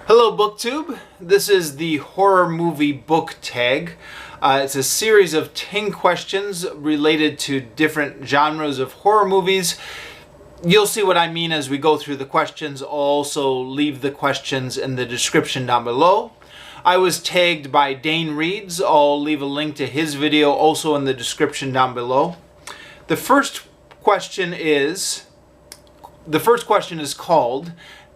Hello BookTube, this is the horror movie book tag. It's a series of 10 questions related to different genres of horror movies. You'll see what I mean as we go through the questions. I'll also leave the questions in the description down below. I was tagged by Dane Reeds. I'll leave a link to his video also in the description down below. The first question is called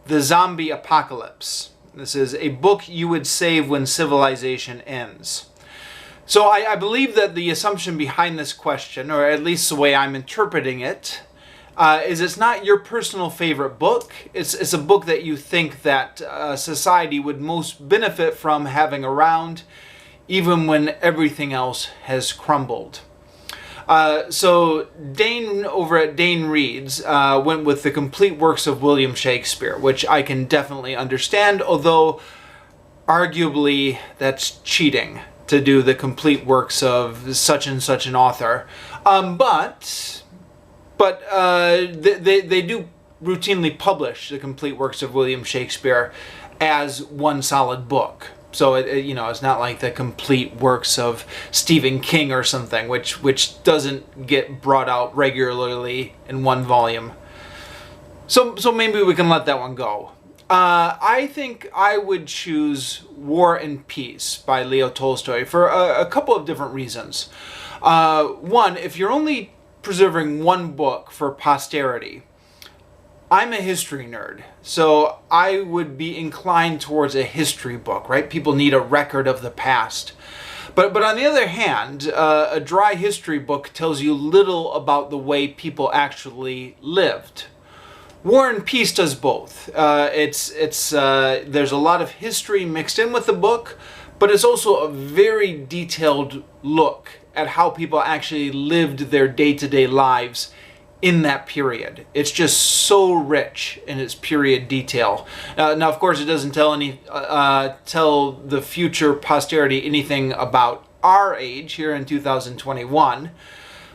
The Zombie Apocalypse. This is a book you would save when civilization ends. So I believe that the assumption behind this question, or at least the way I'm interpreting it, is it's not your personal favorite book. It's a book that you think that society would most benefit from having around, even when everything else has crumbled. So Dane over at Dane Reeds went with the complete works of William Shakespeare, which I can definitely understand, although arguably that's cheating to do the complete works of such and such an author. But they do routinely publish the complete works of William Shakespeare as one solid book. So it's not like the complete works of Stephen King or something, which doesn't get brought out regularly in one volume. So maybe we can let that one go. I think I would choose War and Peace by Leo Tolstoy for a couple of different reasons. One, if you're only preserving one book for posterity, I'm a history nerd, so I would be inclined towards a history book, right? People need a record of the past. But on the other hand, a dry history book tells you little about the way people actually lived. War and Peace does both. There's a lot of history mixed in with the book, but it's also a very detailed look at how people actually lived their day-to-day lives in that period. It's just so rich in its period detail. Now, of course, it doesn't tell the future posterity anything about our age here in 2021.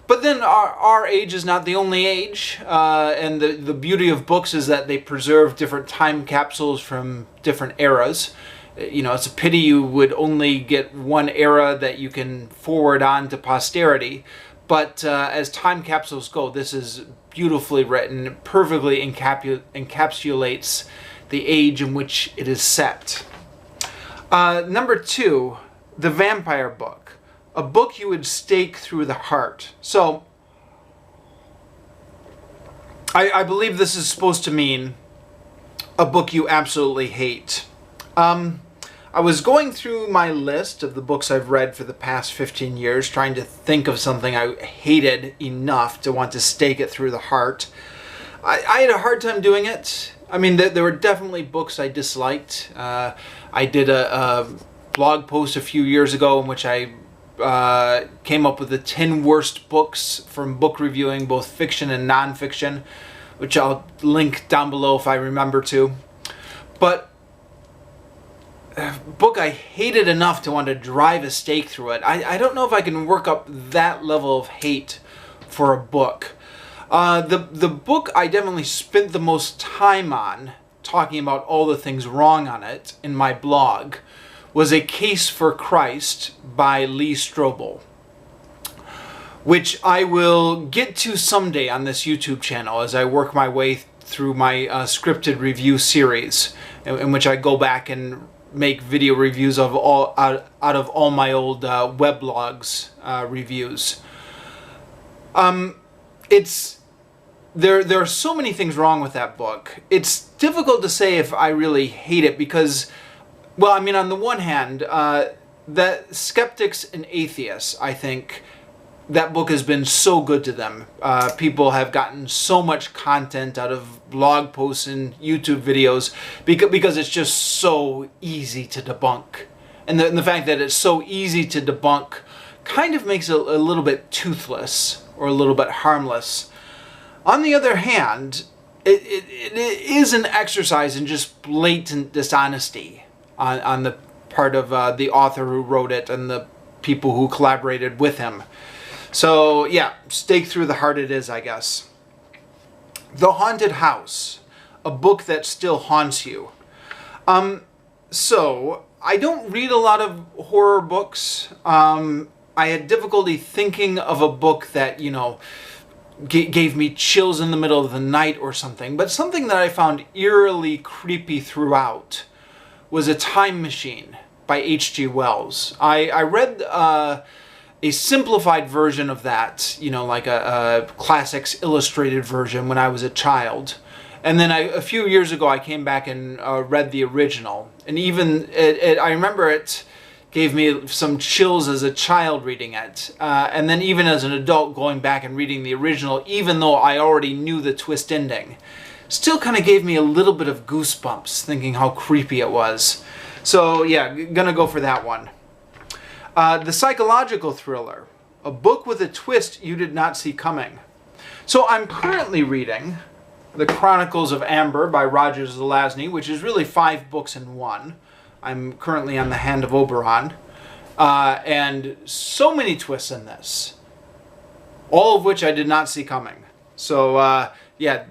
But then our age is not the only age, and the beauty of books is that they preserve different time capsules from different eras. It's a pity you would only get one era that you can forward on to posterity. But as time capsules go, this is beautifully written, perfectly encapsulates the age in which it is set. Number 2, The Vampire Book, a book you would stake through the heart. So, I believe this is supposed to mean a book you absolutely hate. I was going through my list of the books I've read for the past 15 years, trying to think of something I hated enough to want to stake it through the heart. I had a hard time doing it. I mean, there were definitely books I disliked. I did a blog post a few years ago in which I came up with the 10 worst books from book reviewing, both fiction and nonfiction, which I'll link down below if I remember to. But book I hated enough to want to drive a stake through it. I don't know if I can work up that level of hate for a book. The book I definitely spent the most time on, talking about all the things wrong on it in my blog, was A Case for Christ by Lee Strobel, which I will get to someday on this YouTube channel as I work my way through my scripted review series, in which I go back and make video reviews of out of all my old weblogs reviews. There are so many things wrong with that book. It's difficult to say if I really hate it because, well, I mean, on the one hand, that skeptics and atheists, I think, that book has been so good to them. People have gotten so much content out of blog posts and YouTube videos because it's just so easy to debunk. And the fact that it's so easy to debunk kind of makes it a little bit toothless or a little bit harmless. On the other hand, it is an exercise in just blatant dishonesty on the part of the author who wrote it and the people who collaborated with him. So yeah, stake through the heart it is, I guess. The Haunted House, a book that still haunts you. So, I don't read a lot of horror books. I had difficulty thinking of a book that, you know, gave me chills in the middle of the night or something. But something that I found eerily creepy throughout was A Time Machine by H.G. Wells. I read a simplified version of that, you know, like a Classics Illustrated version when I was a child. And then a few years ago I came back and read the original. And even, I remember it gave me some chills as a child reading it. And then even as an adult going back and reading the original, even though I already knew the twist ending, still kind of gave me a little bit of goosebumps thinking how creepy it was. So yeah, gonna go for that one. The psychological thriller, a book with a twist you did not see coming. So I'm currently reading The Chronicles of Amber by Roger Zelazny, which is really 5 books in one. I'm currently on The Hand of Oberon. And so many twists in this, all of which I did not see coming. So yeah,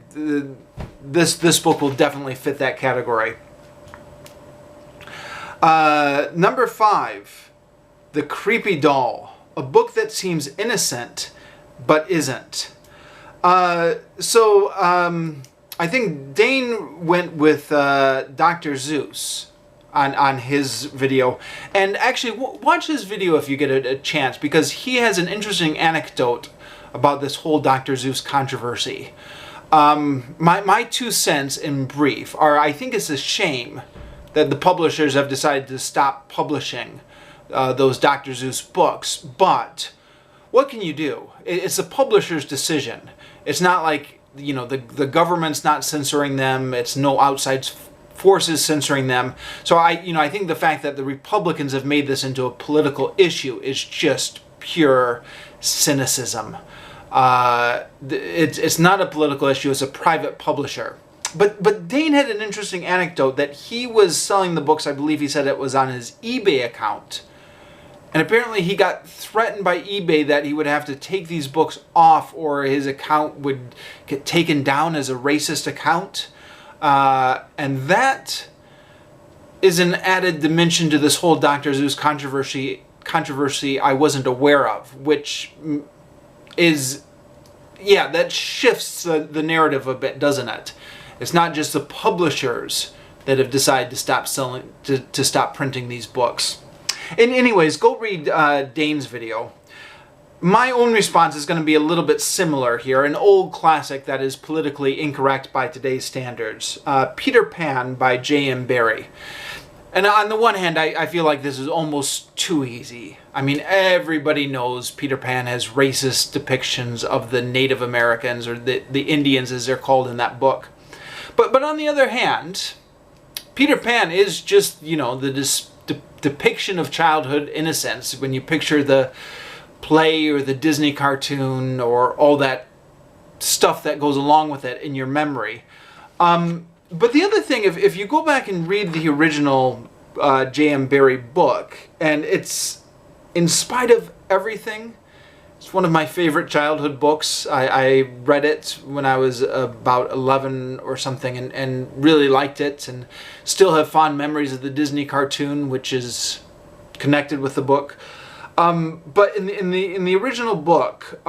this book will definitely fit that category. Number 5, The Creepy Doll, a book that seems innocent but isn't. I think Dane went with Dr. Zeus on his video. And actually, watch his video if you get a chance, because he has an interesting anecdote about this whole Dr. Zeus controversy. My 2 cents in brief are, I think it's a shame that the publishers have decided to stop publishing those Dr. Zeus books, but what can you do? It's the publisher's decision. It's not like, you know, the government's not censoring them. It's no outside forces censoring them. So I think the fact that the Republicans have made this into a political issue is just pure cynicism. It's not a political issue. It's a private publisher. But Dane had an interesting anecdote that he was selling the books. I believe he said it was on his eBay account. And apparently he got threatened by eBay that he would have to take these books off or his account would get taken down as a racist account. And that is an added dimension to this whole Dr. Zeus controversy I wasn't aware of, which is, yeah, that shifts the narrative a bit, doesn't it? It's not just the publishers that have decided to stop selling, to stop printing these books. And anyways, go read Dane's video. My own response is going to be a little bit similar here. An old classic that is politically incorrect by today's standards. Peter Pan by J.M. Barrie. And on the one hand, I feel like this is almost too easy. I mean, everybody knows Peter Pan has racist depictions of the Native Americans, or the Indians as they're called in that book. But on the other hand, Peter Pan is just, you know, the depiction of childhood innocence when you picture the play or the Disney cartoon or all that stuff that goes along with it in your memory. But the other thing, if you go back and read the original J.M. Barrie book, and it's, in spite of everything, it's one of my favorite childhood books. I read it when I was about 11 or something and really liked it, and still have fond memories of the Disney cartoon, which is connected with the book. But in the original book,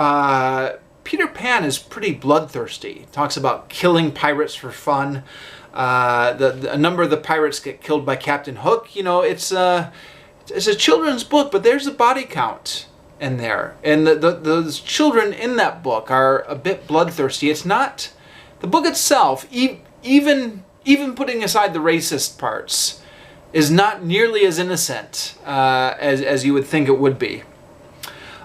Peter Pan is pretty bloodthirsty. He talks about killing pirates for fun. A number of the pirates get killed by Captain Hook. You know, it's a children's book, but there's a body count in there, and those children in that book are a bit bloodthirsty. It's not the book itself, even putting aside the racist parts, is not nearly as innocent as you would think it would be.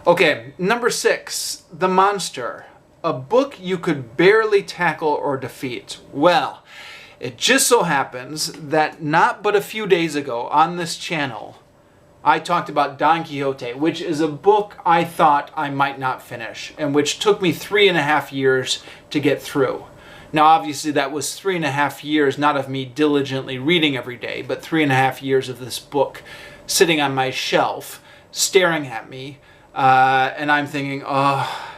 Okay, number 6, The Monster, a book you could barely tackle or defeat. Well, it just so happens that not but a few days ago on this channel, I talked about Don Quixote, which is a book I thought I might not finish, and which took me 3.5 years to get through. Now, obviously, that was 3.5 years, not of me diligently reading every day, but 3.5 years of this book sitting on my shelf, staring at me, and I'm thinking, oh,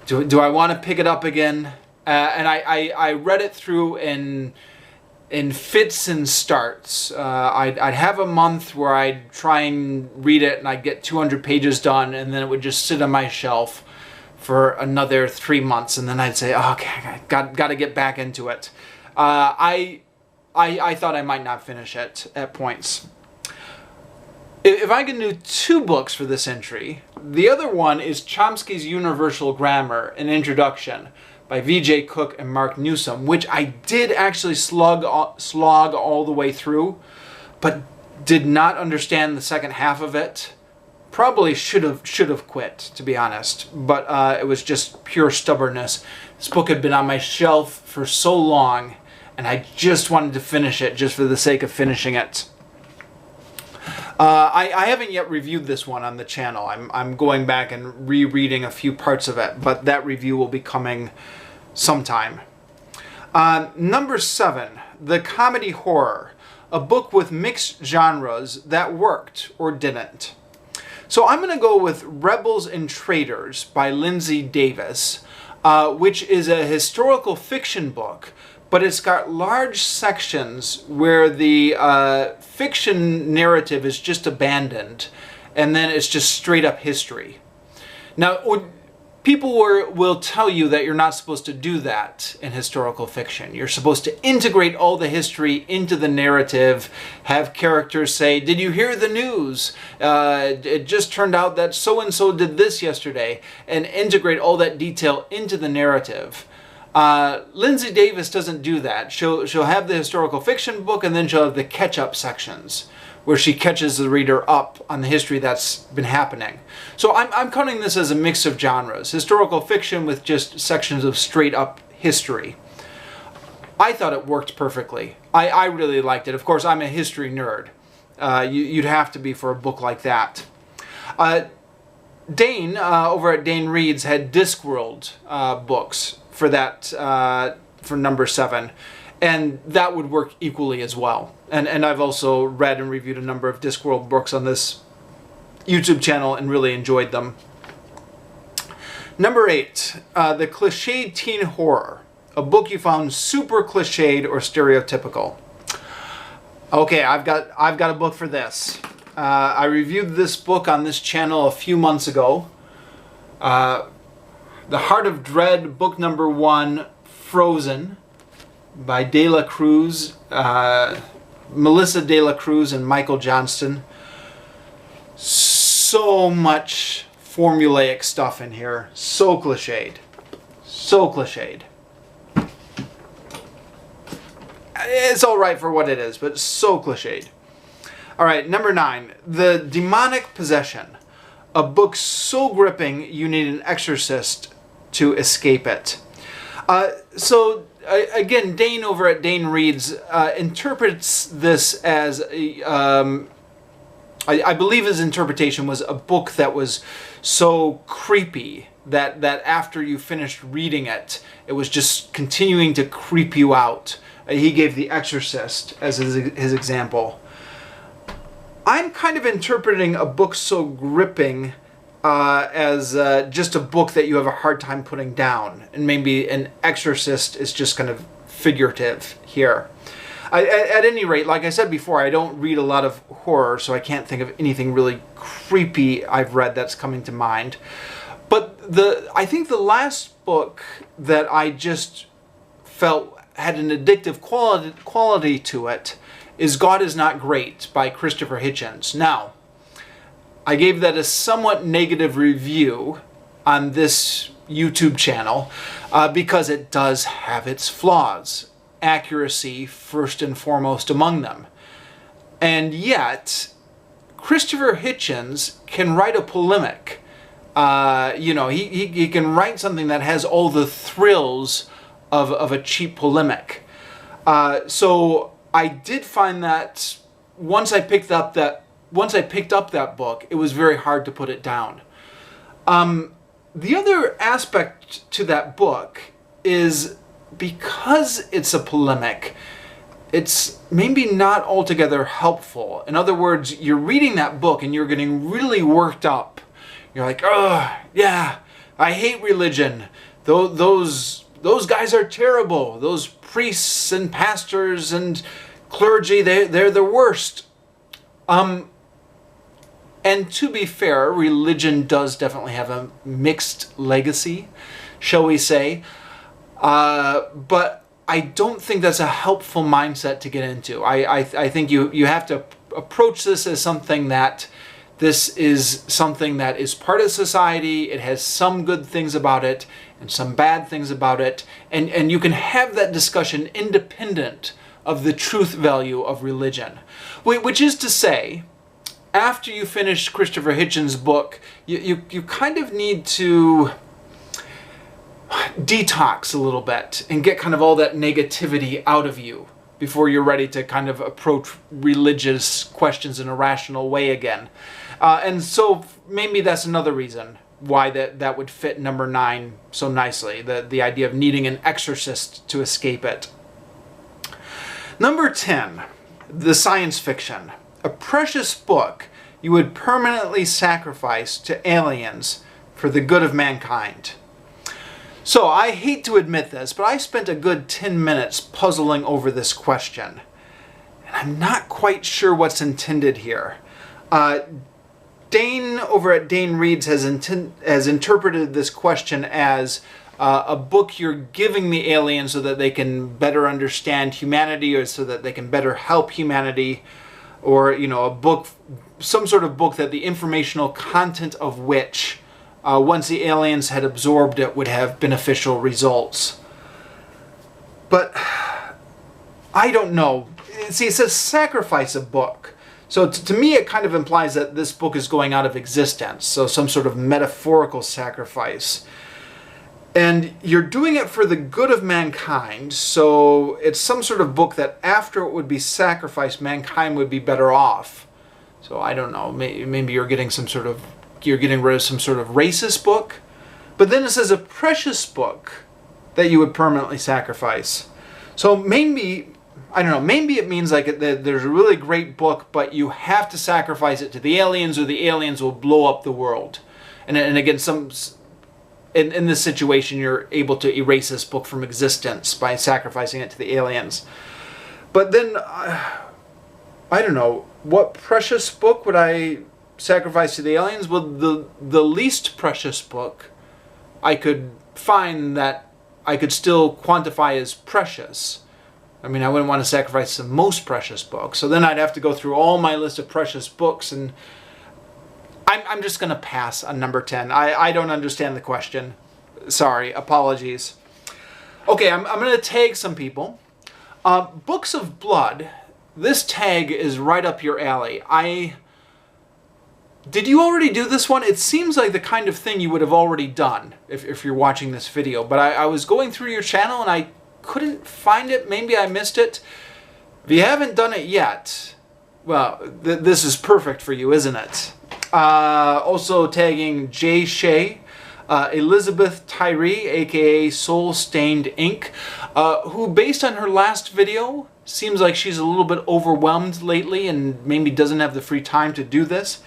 do I want to pick it up again? And I read it through in in fits and starts. I'd have a month where I'd try and read it and I'd get 200 pages done, and then it would just sit on my shelf for another 3 months, and then I'd say, oh, okay, I got to get back into it. I thought I might not finish it at points. If I can do 2 books for this entry, the other one is Chomsky's Universal Grammar, an Introduction, by V.J. Cook and Mark Newsom, which I did actually slog all the way through, but did not understand the second half of it. Probably should have quit, to be honest, but it was just pure stubbornness. This book had been on my shelf for so long, and I just wanted to finish it just for the sake of finishing it. I haven't yet reviewed this one on the channel. I'm going back and rereading a few parts of it, but that review will be coming sometime. Number 7, The Comedy Horror, a book with mixed genres that worked or didn't. So I'm going to go with Rebels and Traitors by Lindsay Davis, which is a historical fiction book, but it's got large sections where the fiction narrative is just abandoned, and then it's just straight up history. Now, people will tell you that you're not supposed to do that in historical fiction. You're supposed to integrate all the history into the narrative, have characters say, did you hear the news? It just turned out that so-and-so did this yesterday, and integrate all that detail into the narrative. Lindsay Davis doesn't do that. She'll have the historical fiction book, and then she'll have the catch-up sections, where she catches the reader up on the history that's been happening. So I'm counting this as a mix of genres. Historical fiction with just sections of straight-up history. I thought it worked perfectly. I really liked it. Of course, I'm a history nerd. You'd have to be for a book like that. Dane, over at Dane Reads, had Discworld books for that, for number 7. And that would work equally as well. And I've also read and reviewed a number of Discworld books on this YouTube channel and really enjoyed them. Number 8, The Cliched Teen Horror, a book you found super cliched or stereotypical. Okay, I've got a book for this. I reviewed this book on this channel a few months ago. The Heart of Dread, book number 1, Frozen, by De La Cruz, Melissa De La Cruz and Michael Johnston. So much formulaic stuff in here. So cliched. So cliched. It's alright for what it is, but so cliched. Alright, number 9. The Demonic Possession, a book so gripping you need an exorcist to escape it. Again, Dane over at Dane Reads interprets this as, I believe his interpretation was a book that was so creepy that after you finished reading it, it was just continuing to creep you out. He gave The Exorcist as his example. I'm kind of interpreting a book so gripping as just a book that you have a hard time putting down, and maybe an exorcist is just kind of figurative here. At any rate, like I said before, I don't read a lot of horror, so I can't think of anything really creepy I've read that's coming to mind. But I think the last book that I just felt had an addictive quality to it is God Is Not Great by Christopher Hitchens. Now, I gave that a somewhat negative review on this YouTube channel because it does have its flaws. Accuracy first and foremost among them. And yet, Christopher Hitchens can write a polemic. He can write something that has all the thrills of a cheap polemic. So I did find that once I picked up that book, it was very hard to put it down. The other aspect to that book is because it's a polemic, it's maybe not altogether helpful. In other words, you're reading that book and you're getting really worked up. You're like, oh, yeah, I hate religion. Those those guys are terrible. Those priests and pastors and clergy, they're the worst. And to be fair, religion does definitely have a mixed legacy, shall we say. But I don't think that's a helpful mindset to get into. I think you have to approach this as something that this is something that is part of society. It has some good things about it and some bad things about it. And you can have that discussion independent of the truth value of religion. Which is to say, after you finish Christopher Hitchens' book, you kind of need to detox a little bit and get kind of all that negativity out of you before you're ready to kind of approach religious questions in a rational way again. And so maybe that's another reason why that would fit number 9 so nicely, the idea of needing an exorcist to escape it. Number 10, the science fiction. A precious book you would permanently sacrifice to aliens for the good of mankind. So I hate to admit this, but I spent a good 10 minutes puzzling over this question. And I'm not quite sure what's intended here. Dane over at Dane Reads has interpreted this question as a book you're giving the aliens so that they can better understand humanity, or so that they can better help humanity, or a book, some sort of book that the informational content of which, once the aliens had absorbed it, would have beneficial results. But I don't know. See, it says sacrifice a book. So to me, it kind of implies that this book is going out of existence. So some sort of metaphorical sacrifice. And you're doing it for the good of mankind. So it's some sort of book that after it would be sacrificed, mankind would be better off. So I don't know. Maybe you're getting rid of some sort of racist book. But then it says a precious book that you would permanently sacrifice. So maybe, I don't know, maybe it means like there's a really great book, but you have to sacrifice it to the aliens, or the aliens will blow up the world. And again, in this situation, you're able to erase this book from existence by sacrificing it to the aliens. But then, I don't know, what precious book would I sacrifice to the aliens? Well, the least precious book I could find that I could still quantify as precious. I mean, I wouldn't want to sacrifice the most precious book. So then I'd have to go through all my list of precious books, and I'm just going to pass on number 10. I don't understand the question. Sorry, apologies. Okay, I'm going to tag some people. Books of Blood. This tag is right up your alley. Did you already do this one? It seems like the kind of thing you would have already done if you're watching this video. But I was going through your channel and I couldn't find it. Maybe I missed it. If you haven't done it yet, well, this is perfect for you, isn't it? Also tagging Jay Shea, Elizabeth Tyree, aka Soul Stained Ink, who, based on her last video, seems like she's a little bit overwhelmed lately and maybe doesn't have the free time to do this.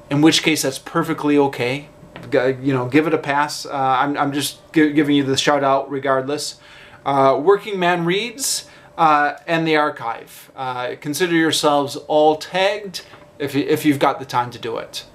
In which case, that's perfectly okay. Give it a pass. I'm just giving you the shout out regardless. Working Man Reads and the Archive. Consider yourselves all tagged if you've got the time to do it.